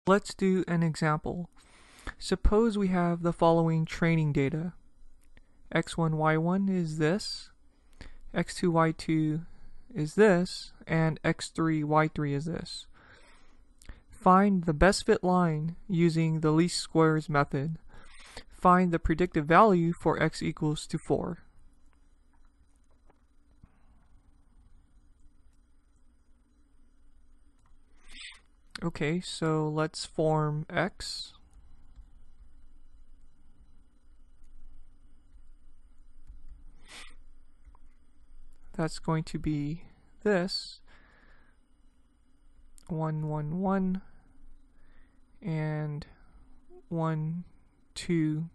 Let's do an example. Suppose we have the following training data. x1, y1 is this, x2, y2 is this, and x3, y3 is this. Find the best fit line using the least squares method. Find the predictive value for x equals to 4. Okay, so let's form x. That's going to be this 1, 1, 1 and 1, 2,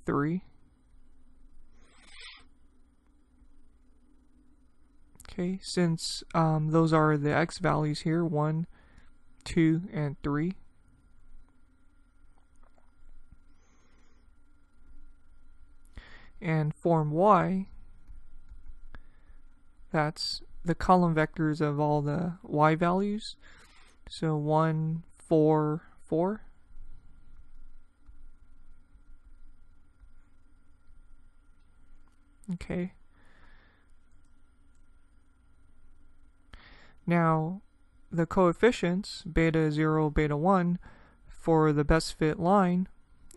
3. Okay, since those are the x values here, 1, 2, and 3. And form y, that's the column vectors of all the y values. So 1, 4, 4. Okay. Now, the coefficients, beta 0, beta 1, for the best fit line,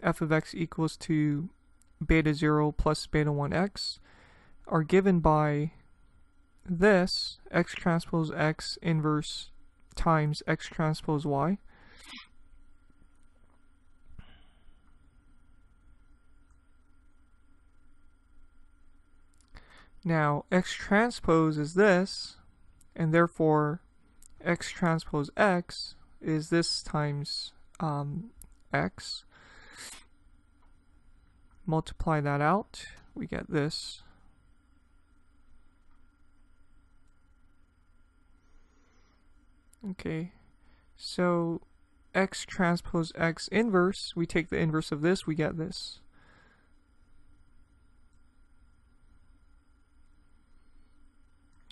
f of x equals to beta 0 plus beta 1x, are given by this, x transpose x inverse times x transpose y. Now, x transpose is this, and therefore x transpose x is this times x. Multiply that out, we get this. Okay, so x transpose x inverse, we take the inverse of this, we get this.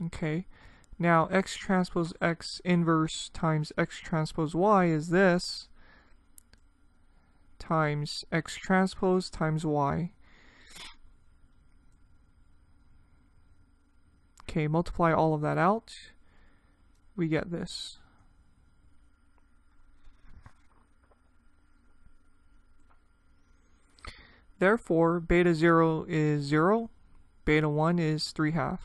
Okay, now x transpose x inverse times x transpose y is this times x transpose times y. Okay, multiply all of that out, we get this. Therefore, beta 0 is 0, beta 1 is 3/2.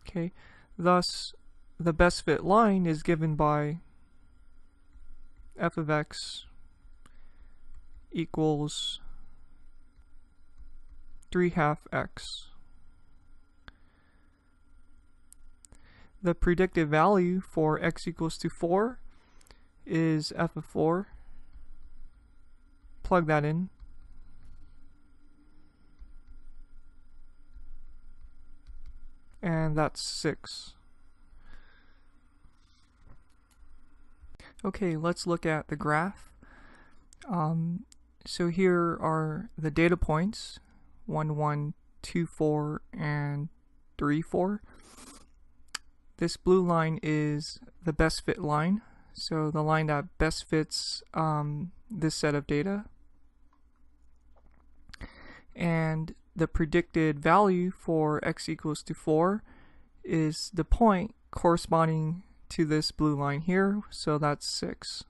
Okay, thus the best fit line is given by f of x equals 3/2 x. The predictive value for x equals to 4 is f of 4. Plug that in. And that's 6. Okay, let's look at the graph. So here are the data points, 1, 1, 2, 4, and 3, 4. This blue line is the best fit line, so the line that best fits this set of data. And the predicted value for x equals to 4 is the point corresponding to this blue line here, so that's 6.